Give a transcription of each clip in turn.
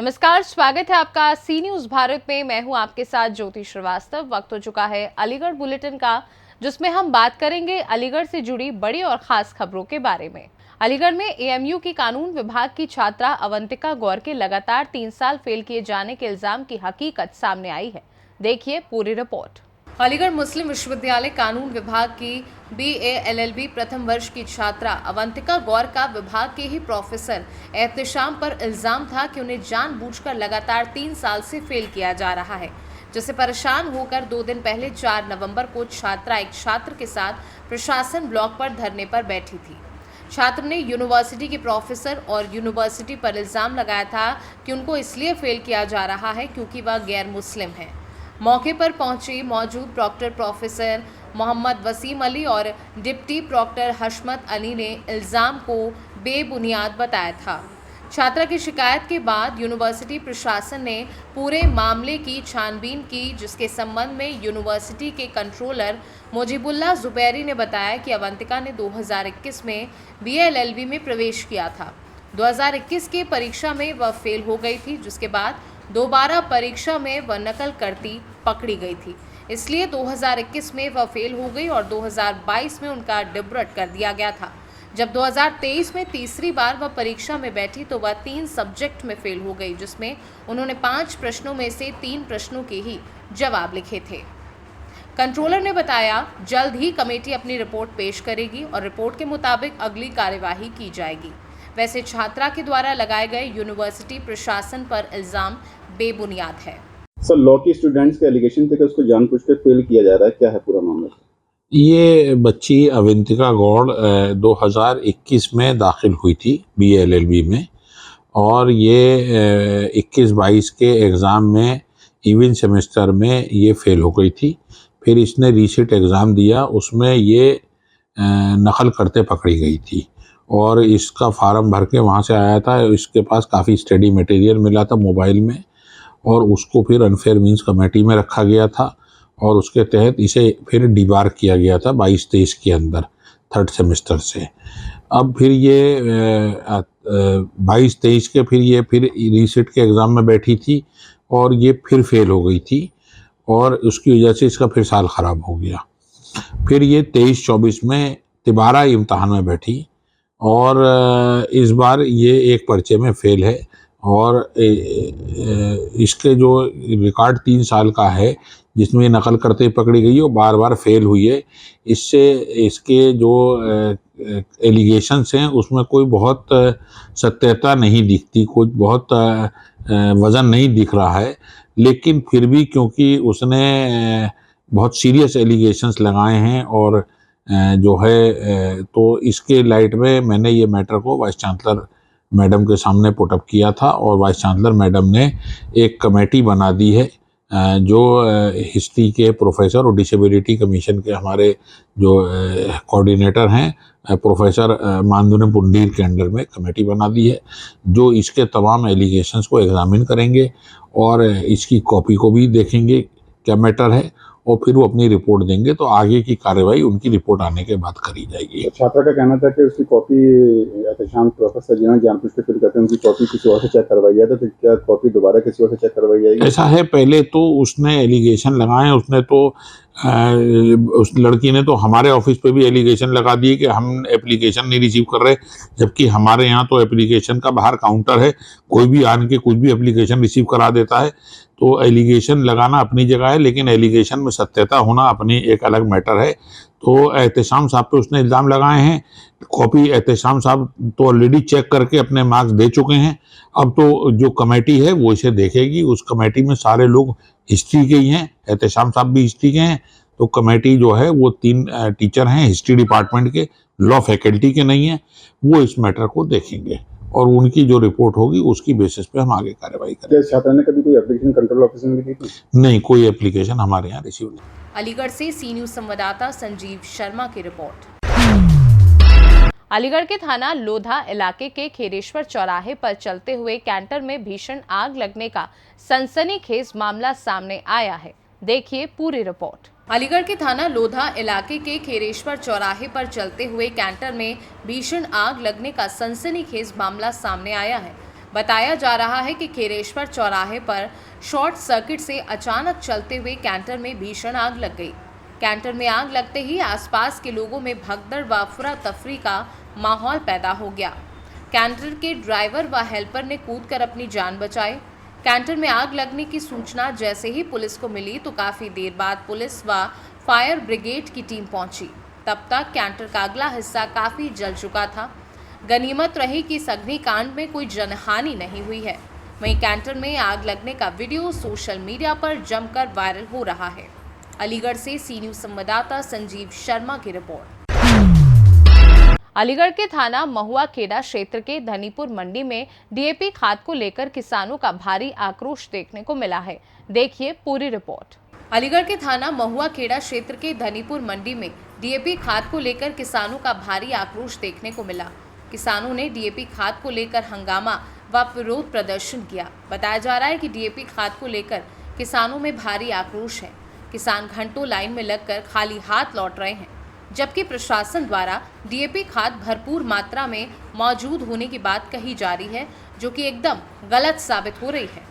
नमस्कार, स्वागत है आपका सी न्यूज भारत में। मैं हूं आपके साथ ज्योति श्रीवास्तव। वक्त हो चुका है अलीगढ़ बुलेटिन का, जिसमें हम बात करेंगे अलीगढ़ से जुड़ी बड़ी और खास खबरों के बारे में। अलीगढ़ में एएमयू की कानून विभाग की छात्रा अवंतिका गौर के लगातार 3 साल फेल किए जाने के इल्जाम की हकीकत सामने आई है। देखिए पूरी रिपोर्ट। अलीगढ़ मुस्लिम विश्वविद्यालय कानून विभाग की BA LLB प्रथम वर्ष की छात्रा अवंतिका गौर का विभाग के ही प्रोफेसर एहतेशाम पर इल्जाम था कि उन्हें जानबूझकर लगातार 3 साल से फेल किया जा रहा है, जिससे परेशान होकर 2 दिन पहले 4 नवंबर को छात्रा एक छात्र के साथ प्रशासन ब्लॉक पर धरने पर बैठी थी। छात्र ने यूनिवर्सिटी के प्रोफेसर और यूनिवर्सिटी पर इल्जाम लगाया था कि उनको इसलिए फेल किया जा रहा है क्योंकि वह गैर मुस्लिम है। मौके पर पहुंचे मौजूद डॉक्टर प्रोफेसर मोहम्मद वसीम अली और डिप्टी प्रॉक्टर हशमत अली ने इल्ज़ाम को बेबुनियाद बताया था। छात्रा की शिकायत के बाद यूनिवर्सिटी प्रशासन ने पूरे मामले की छानबीन की, जिसके संबंध में यूनिवर्सिटी के कंट्रोलर मुजीबुल्लाह जुबैरी ने बताया कि अवंतिका ने 2021 में BA LLB में प्रवेश किया था। 2021 की परीक्षा में वह फेल हो गई थी, जिसके बाद दोबारा परीक्षा में वह नकल करती पकड़ी गई थी। इसलिए 2021 में वह फेल हो गई और 2022 में उनका डिबरट कर दिया गया था। जब 2023 में तीसरी बार वह परीक्षा में बैठी तो वह 3 सब्जेक्ट में फेल हो गई, जिसमें उन्होंने 5 प्रश्नों में से 3 प्रश्नों के ही जवाब लिखे थे। कंट्रोलर ने बताया जल्द ही कमेटी अपनी रिपोर्ट पेश करेगी और रिपोर्ट के मुताबिक अगली कार्यवाही की जाएगी। वैसे छात्रा के द्वारा लगाए गए यूनिवर्सिटी प्रशासन पर इल्जाम बेबुनियाद है। सर, लॉ की स्टूडेंट्स के एलिगेशन थे कि उसको जानबूझकर फेल किया जा रहा है, क्या है पूरा मामला? ये बच्ची अवंतिका गौड़ 2021 में दाखिल हुई थी BA LLB में, और ये 21-22 के एग्ज़ाम में इवन सेमेस्टर में ये फेल हो गई थी। फिर इसने रीसीट एग्ज़ाम दिया, उसमें ये नकल करते पकड़ी गई थी और इसका फार्म भर के वहाँ से आया था। इसके पास काफ़ी स्टडी मटेरियल मिला था मोबाइल में, और उसको फिर अनफेयर मीन्स कमेटी में रखा गया था और उसके तहत इसे फिर डिबार किया गया था 22-23 के अंदर 3rd सेमेस्टर से। अब फिर ये 22-23 के फिर रीसेट के एग्ज़ाम में बैठी थी और ये फिर फेल हो गई थी और उसकी वजह से इसका फिर साल ख़राब हो गया। फिर ये 23-24 में तिबारा इम्तहान में बैठी और इस बार ये एक पर्चे में फेल है और इसके जो रिकॉर्ड 3 साल का है जिसमें नकल करते पकड़ी गई और बार बार फेल हुई है, इससे इसके जो एलिगेशंस हैं उसमें कोई बहुत सत्यता नहीं दिखती, कुछ बहुत वज़न नहीं दिख रहा है। लेकिन फिर भी क्योंकि उसने बहुत सीरियस एलिगेशंस लगाए हैं और जो है तो इसके लाइट में मैंने ये मैटर को वाइस चांसलर मैडम के सामने पुटअप किया था और वाइस चांसलर मैडम ने एक कमेटी बना दी है जो हिस्ट्री के प्रोफेसर और डिसेबिलिटी कमीशन के हमारे जो कोऑर्डिनेटर हैं प्रोफेसर मानदुने पुंडीर के अंडर में कमेटी बना दी है, जो इसके तमाम एलिगेशंस को एग्जामिन करेंगे और इसकी कॉपी को भी देखेंगे क्या मैटर है और फिर वो अपनी रिपोर्ट देंगे। तो आगे की कार्रवाई उनकी रिपोर्ट आने के बाद करी जाएगी। तो छात्रा का कहना था कि उसकी कॉपी एहतेशाम प्रोफेसर जिन्होंने जानबूझकर फेल करते हैं उनकी कॉपी किसी और से चेक करवाई जाए, तो क्या कॉपी दोबारा किसी और से चेक करवाई जाएगी? ऐसा है, पहले तो उसने एलिगेशन लगाए, उसने तो उस लड़की ने तो हमारे ऑफिस पे भी एलिगेशन लगा दिए कि हम एप्लीकेशन नहीं रिसीव कर रहे, जबकि हमारे यहाँ तो एप्लीकेशन का बाहर काउंटर है, कोई भी आन के कुछ भी एप्लीकेशन रिसीव करा देता है। तो एलिगेशन लगाना अपनी जगह है, लेकिन एलिगेशन में सत्यता होना अपनी एक अलग मैटर है। तो एहतेशाम साहब पे उसने इल्ज़ाम लगाए हैं, कॉपी एहतेशाम साहब तो ऑलरेडी चेक करके अपने मार्क्स दे चुके हैं। अब तो जो कमेटी है वो इसे देखेगी, उस कमेटी में सारे लोग हिस्ट्री के ही हैं, एहतेशाम साहब भी हिस्ट्री के हैं। तो कमेटी जो है वो 3 टीचर हैं हिस्ट्री डिपार्टमेंट के, लॉ फैकल्टी के नहीं हैं, वो इस मैटर को देखेंगे और उनकी जो रिपोर्ट होगी उसकी बेसिस पे हम आगे कार्रवाई करेंगे। छात्रा ने कभी कोई एप्लीकेशन कंट्रोल ऑफिस में दी थी? नहीं, कोई एप्लीकेशन हमारे यहाँ रिसीव नहीं। अलीगढ़ से सी न्यूज संवाददाता संजीव शर्मा की रिपोर्ट। अलीगढ़ के थाना लोधा इलाके के खेरेश्वर चौराहे पर चलते हुए कैंटर में भीषण आग लगने का सनसनीखेज मामला सामने आया है। देखिए पूरी रिपोर्ट। अलीगढ़ के थाना लोधा इलाके के खेरेश्वर चौराहे पर चलते हुए कैंटर में भीषण आग लगने का सनसनीखेज मामला सामने आया है। बताया जा रहा है कि खेरेश्वर चौराहे पर शॉर्ट सर्किट से अचानक चलते हुए कैंटर में भीषण आग लग गई। कैंटर में आग लगते ही आसपास के लोगों में भगदड़ व अफरा तफरी का माहौल पैदा हो गया। कैंटर के ड्राइवर व हेल्पर ने कूदकर अपनी जान बचाई। कैंटर में आग लगने की सूचना जैसे ही पुलिस को मिली तो काफी देर बाद पुलिस व फायर ब्रिगेड की टीम पहुंची। तब तक कैंटर का अगला हिस्सा काफी जल चुका था। गनीमत रही कि इस अग्निकांड में कोई जनहानि नहीं हुई है। वहीं कैंटर में आग लगने का वीडियो सोशल मीडिया पर जमकर वायरल हो रहा है। अलीगढ़ से सी न्यूज संवाददाता संजीव शर्मा की रिपोर्ट। अलीगढ़ के थाना महुआ खेड़ा क्षेत्र के धनीपुर मंडी में डीएपी खाद को लेकर किसानों का भारी आक्रोश देखने को मिला है। देखिए पूरी रिपोर्ट। अलीगढ़ के थाना महुआ खेड़ा क्षेत्र के धनीपुर मंडी में डीएपी खाद को लेकर किसानों का भारी आक्रोश देखने को मिला। किसानों ने डीएपी खाद को लेकर हंगामा व विरोध प्रदर्शन किया। बताया जा रहा है कि डीएपी खाद को लेकर किसानों में भारी आक्रोश है। किसान घंटों लाइन में लगकर खाली हाथ लौट रहे हैं, जबकि प्रशासन द्वारा डीएपी खाद भरपूर मात्रा में मौजूद होने की बात कही जा रही है, जो कि एकदम गलत साबित हो रही है।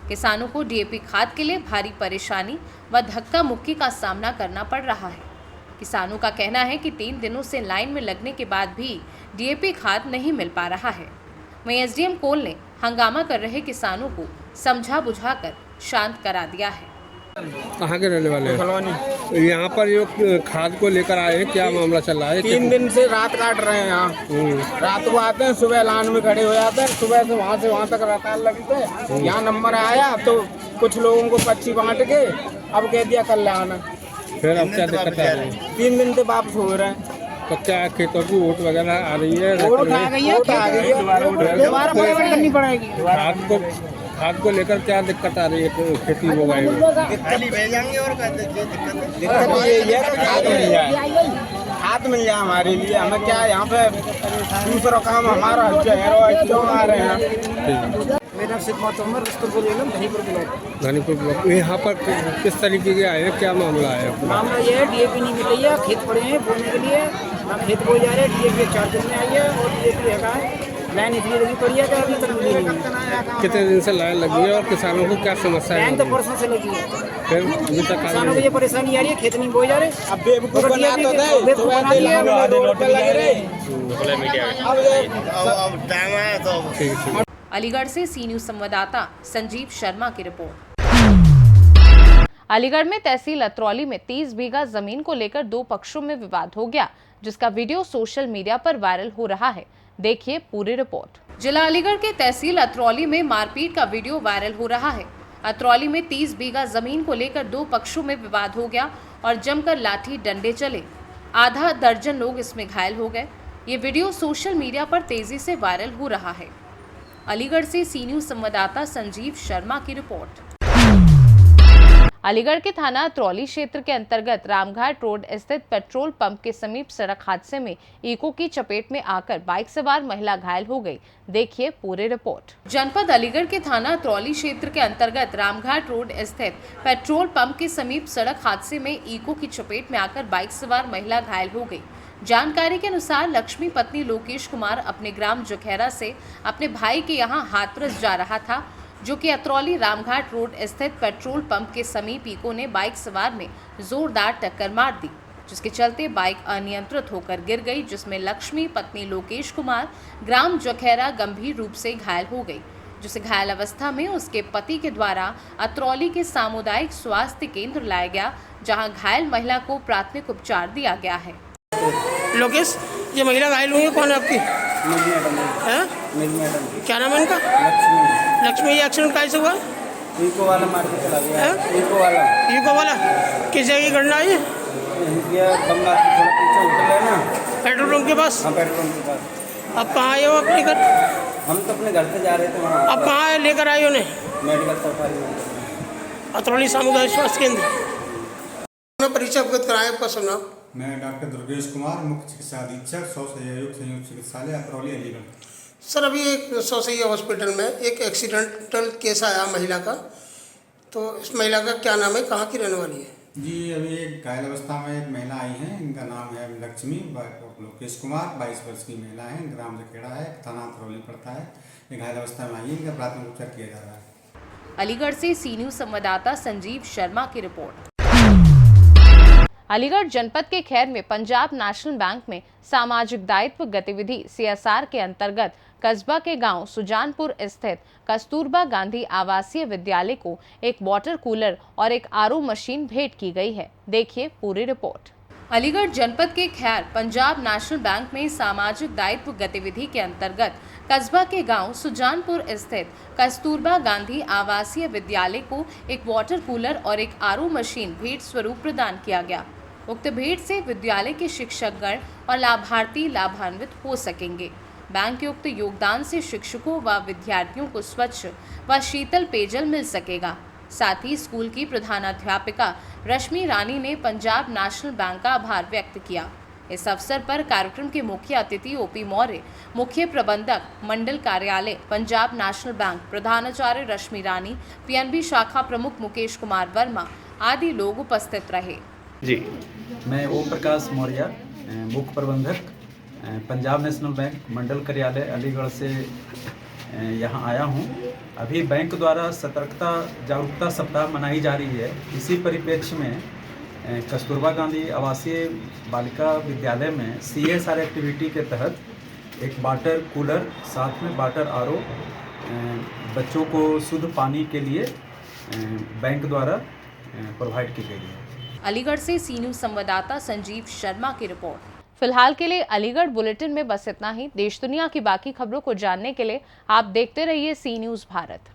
किसानों को डीएपी खाद के लिए भारी परेशानी व धक्का मुक्की का सामना करना पड़ रहा है। किसानों का कहना है कि 3 दिनों से लाइन में लगने के बाद भी डीएपी खाद नहीं मिल पा रहा है। वहीं एसडीएम कोल ने हंगामा कर रहे किसानों को समझा बुझाकर शांत करा दिया है। कहाँ के रहने वाले हैं? यहाँ पर जो खाद को लेकर आए हैं, क्या मामला चल रहा है? 3 दिन से रात काट रहे हैं यहाँ। रात को आते हैं, सुबह लाइन में खड़े हो जाते हैं, सुबह से वहाँ तक रताल लगते हैं। यहाँ नंबर आया तो कुछ लोगों को पर्ची बांट के अब कह दिया कल आना। फिर अब क्या दिक्कत आ रही है? 3 दिन से वापस हो रहे हैं। तो क्या खेतों की वोट वगैरह आ रही है? वोट आ गई है, दोबारा पेमेंट करनी पड़ेगी। खाद को लेकर क्या दिक्कत आ रही है खेती बोवाई में? दिक्कत यही है कि खाद मिल जाए, खाद मिल जाए हमारे लिए। हमें क्या यहाँ पे दूसरा काम हमारा आ रहे हैं। मेरा सिद्धमत उमर धनीपुर ब्लॉक। यहाँ पर किस तरीके के आए हैं, क्या मामला है? मामला ये है, डीएपी नहीं मिल रही है। खेत पड़े हैं बोने के लिए, ना खेत बोए जा रहे हैं। डीएपी 4 दिन में आई है और डीएपी है लाइन इसलिए लगी पड़ी है कि अभी तक मिली नहीं है। कितने दिन से लाइन लगी है और किसानों को क्या समस्या है? लाइन तो परसों से लगी है। फिर अभी तक किसानों को ये परेशानी आ रही है, खेत नहीं बोए जा रहे। अब बेवकूफ बना तो ठीक। अलीगढ़ से सी न्यूज संवाददाता संजीव शर्मा की रिपोर्ट। अलीगढ़ में तहसील अतरौली में 30 बीघा जमीन को लेकर 2 पक्षों में विवाद हो गया, जिसका वीडियो सोशल मीडिया पर वायरल हो रहा है। देखिए पूरी रिपोर्ट। जिला अलीगढ़ के तहसील अतरौली में मारपीट का वीडियो वायरल हो रहा है। अतरौली में 30 बीघा जमीन को लेकर 2 पक्षों में विवाद हो गया और जमकर लाठी डंडे चले। आधा दर्जन लोग इसमें घायल हो गए। ये वीडियो सोशल मीडिया पर तेजी से वायरल हो रहा है। अलीगढ़ से सी न्यूज संवाददाता संजीव शर्मा की रिपोर्ट। अलीगढ़ के थाना अतरौली क्षेत्र के अंतर्गत रामघाट रोड स्थित पेट्रोल पंप के समीप सड़क हादसे में इको की चपेट में आकर बाइक सवार महिला घायल हो गई। देखिए पूरी रिपोर्ट। जनपद अलीगढ़ के थाना अतरौली क्षेत्र के अंतर्गत रामघाट रोड स्थित पेट्रोल पंप के समीप सड़क हादसे में इको की चपेट में आकर बाइक सवार महिला घायल हो गई। जानकारी के अनुसार लक्ष्मी पत्नी लोकेश कुमार अपने ग्राम जखेरा से अपने भाई के यहां हाथरस जा रहा था, जो कि अतरौली रामघाट रोड स्थित पेट्रोल पंप के समीप इको ने बाइक सवार में जोरदार टक्कर मार दी, जिसके चलते बाइक अनियंत्रित होकर गिर गई, जिसमें लक्ष्मी पत्नी लोकेश कुमार ग्राम जखेरा गंभीर रूप से घायल हो गई, जिसे घायल अवस्था में उसके पति के द्वारा अतरौली के सामुदायिक स्वास्थ्य केंद्र लाया गया, जहां घायल महिला को प्राथमिक उपचार दिया गया है। लोकेश, ये महिला घायल हुई है, कौन है आपकी? क्या नाम है इनका? लक्ष्मी। ये एक्सीडेंट कैसे हुआ? इको वाला मार के चला गया। इको वाला किस जगह की घटना है? गंगा थोड़ा पीछे उतर लेना, पेट्रोल पंप के पास। हाँ, पेट्रोल पंप के पास। अब कहाँ आए हो अपने घर? हम तो अपने घर से जा रहे थे वहाँ। अब कहाँ लेकर आए उन्हें? मेडिकल सफारी में। अतरौली सामुदायिक स्वास्थ्य केंद्र। परिचय अवगत कराएं आपका सुना। मैं डॉक्टर दुर्गेश कुमार, मुख्य चिकित्सा अधीक्षक संयुक्त चिकित्सालय अतरौली अलीगढ़। सर, अभी एक सौसैया हॉस्पिटल में एक एक्सीडेंटल केस आया महिला का, तो इस महिला का क्या नाम है, कहाँ की रहने वाली है? जी, अभी एक घायल अवस्था में एक महिला आई हैं। इनका नाम है लक्ष्मी लोकेश कुमार, 22 वर्ष की महिला है, ग्राम जखेड़ा है, थाना अतरौली पड़ता है। ये घायल अवस्था में आई है, इनका प्राथमिक उपचार किया जा रहा है। अलीगढ़ से सी न्यूज संवाददाता संजीव शर्मा की रिपोर्ट। अलीगढ़ जनपद के खैर में पंजाब नेशनल बैंक में सामाजिक दायित्व गतिविधि CSR के अंतर्गत कस्बा के गांव सुजानपुर स्थित कस्तूरबा गांधी आवासीय विद्यालय को एक वाटर कूलर और एक RO मशीन भेंट की गई है। देखिए पूरी रिपोर्ट। अलीगढ़ जनपद के खैर पंजाब नेशनल बैंक में सामाजिक दायित्व गतिविधि के अंतर्गत कस्बा के गांव सुजानपुर स्थित कस्तूरबा गांधी आवासीय विद्यालय को एक वाटर कूलर और एक RO मशीन भेंट स्वरूप प्रदान किया गया। उक्त भेंट से विद्यालय के शिक्षकगण और लाभार्थी लाभान्वित हो सकेंगे। बैंक के उक्त योगदान से शिक्षकों व विद्यार्थियों को स्वच्छ व शीतल पेयजल मिल सकेगा। साथ ही स्कूल की प्रधानाध्यापिका रश्मि रानी ने पंजाब नेशनल बैंक का आभार व्यक्त किया। इस अवसर पर कार्यक्रम के मुख्य अतिथि OP मौर्य, मुख्य प्रबंधक मंडल कार्यालय पंजाब नेशनल बैंक, प्रधानाचार्य रश्मि रानी, PNB शाखा प्रमुख मुकेश कुमार वर्मा आदि लोग उपस्थित रहे। जी, मैं ओम प्रकाश मौर्य, मुख्य प्रबंधक पंजाब नेशनल बैंक मंडल कार्यालय अलीगढ़ से यहाँ आया हूँ। अभी बैंक द्वारा सतर्कता जागरूकता सप्ताह मनाई जा रही है। इसी परिप्रेक्ष्य में कस्तूरबा गांधी आवासीय बालिका विद्यालय में CSR एक्टिविटी के तहत एक वाटर कूलर साथ में वाटर RO बच्चों को शुद्ध पानी के लिए बैंक द्वारा प्रोवाइड की गई है। अलीगढ़ से सी न्यूज संवाददाता संजीव शर्मा की रिपोर्ट। फिलहाल के लिए अलीगढ़ बुलेटिन में बस इतना ही। देश दुनिया की बाकी खबरों को जानने के लिए आप देखते रहिए सी न्यूज भारत।